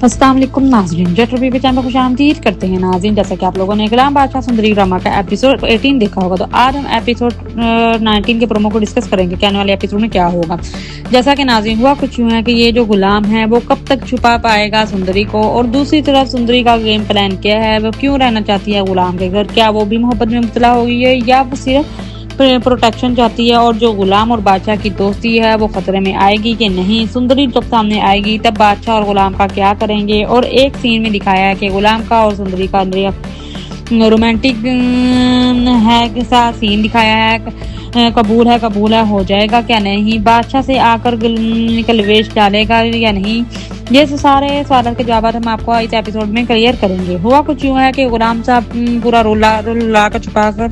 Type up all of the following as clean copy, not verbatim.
अस्सलाम वालेकुम नाज़रीन, जेट रिव्यू के चैनल पर खुशामदीद करते हैं नाज़रीन। जैसा कि आप लोगों ने गुलाम बादशाह सुंदरी ड्रामा का एपिसोड 18 देखा होगा, तो आज हम एपिसोड 19 के प्रोमो को डिस्कस करेंगे कि आने वाले एपिसोड में क्या होगा। जैसा कि नाज़रीन हुआ कुछ यूं है कि ये जो गुलाम है वो कब तक छुपा पाएगा सुंदरी को, और दूसरी तरफ सुंदरी का गेम प्लान क्या है, वो क्यों रहना चाहती है गुलाम के घर, क्या वो भी मोहब्बत में मुब्तला हो गई है या वो सिर्फ प्रोटेक्शन चाहती है, और जो गुलाम और बादशाह की दोस्ती है वो खतरे में आएगी कि नहीं। सुंदरी जब सामने आएगी तब बादशाह और गुलाम का क्या करेंगे। और एक सीन में दिखाया है कि गुलाम का और सुंदरी का रोमांटिक है सा सीन दिखाया है, कबूल है हो जाएगा क्या नहीं, बादशाह से आकर कलवेश डालेगा या नहीं। ये सारे सवाल के जवाब हम आपको इस एपिसोड में क्लियर करेंगे। हुआ कुछ यूं है कि गुलाम साहब पूरा रोला कर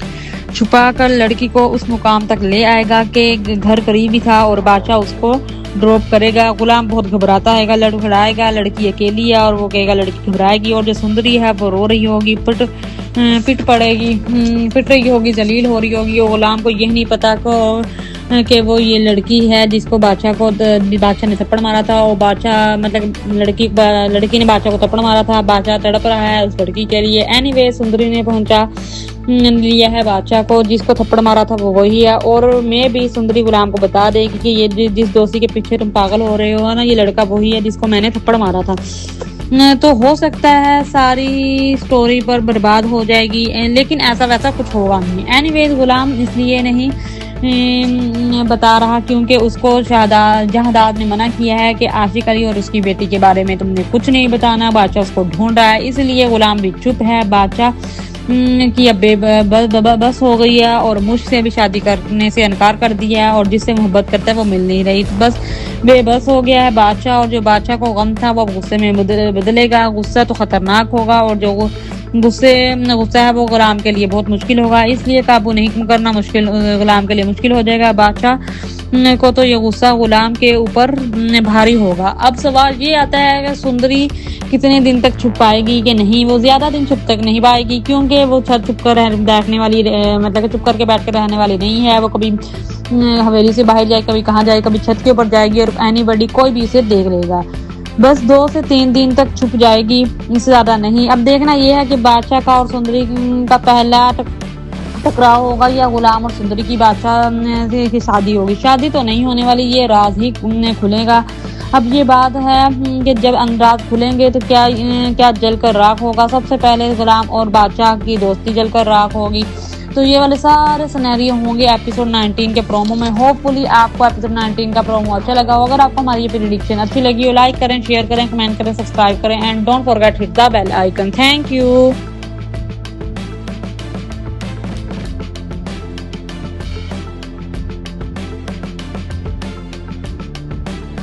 छुपा कर लड़की को उस मुकाम तक ले आएगा कि घर करीब ही था, और बादशाह उसको ड्रॉप करेगा। गुलाम बहुत घबराता है, लड़खड़ाएगा, लड़की अकेली है और वो कहेगा लड़की घबराएगी, और जो सुंदरी है वो रो रही होगी, पिट रही होगी, जलील हो रही होगी। और गुलाम को यही नहीं पता कि वो ये लड़की है जिसको बादशाह ने थप्पड़ मारा था, और बादशाह मतलब लड़की ने बादशाह को थप्पड़ मारा था। बादशाह तड़प रहा है उस लड़की के लिए। एनीवे सुंदरी ने पहुंचा लिया है बादशाह को, जिसको थप्पड़ मारा था वो वही है। और मैं भी सुंदरी गुलाम को बता देगी कि ये जिस दोस्ती के पीछे तुम पागल हो रहे हो ना, ये लड़का वही है जिसको मैंने थप्पड़ मारा था। तो हो सकता है सारी स्टोरी पर बर्बाद हो जाएगी, लेकिन ऐसा वैसा कुछ होगा नहीं। एनीवेज गुलाम इसलिए नहीं बता रहा क्योंकि उसको जहादाद ने मना किया है कि आशिक अली और उसकी बेटी के बारे में तुमने कुछ नहीं बताना। बादशाह उसको ढूंढ रहा है, इसलिए गुलाम भी चुप है। बादशाह की अब बस हो गई है और मुझसे भी शादी करने से इनकार कर दिया है, और जिससे मोहब्बत करता है वो मिल नहीं रही, तो बस बेबस हो गया है बादशाह। और जो बादशाह को गम था वो गुस्से में बदलेगा। गुस्सा तो खतरनाक होगा, और जो गुस्सा है वो गुलाम के लिए बहुत मुश्किल होगा, इसलिए काबू नहीं करना गुलाम के लिए मुश्किल हो जाएगा। बादशाह को तो ये गुस्सा गुलाम के ऊपर भारी होगा। अब सवाल ये आता है कि सुंदरी कितने दिन तक छुप पाएगी कि नहीं। वो ज्यादा दिन छुप तक नहीं पाएगी, क्योंकि वो चुप करके बैठ कर रहने वाली नहीं है। वो कभी हवेली से बाहर जाए, कभी कहाँ जाए, कभी छत के ऊपर जाएगी, और एनीबॉडी कोई भी इसे देख लेगा। बस 2 से 3 दिन तक छुप जाएगी, इससे ज्यादा नहीं। अब देखना यह है कि बादशाह का और सुंदरी का पहला टकराव होगा या गुलाम और सुंदरी की बादशाह की शादी होगी। शादी तो नहीं होने वाली, ये राज ही खुलेगा। अब ये बात है कि जब राज खुलेंगे तो क्या जलकर राख होगा। सबसे पहले गुलाम और बादशाह की दोस्ती जलकर राख होगी। तो ये वाले सारे सिनेरियो होंगे एपिसोड 19 के प्रोमो में। होपफुली आपको एपिसोड 19 का प्रोमो अच्छा लगा हो। अगर आपको हमारी ये प्रेडिक्शन अच्छी लगी हो, लाइक करें, शेयर करें, कमेंट करें, सब्सक्राइब करें, and don't forget hit the bell icon. Thank you.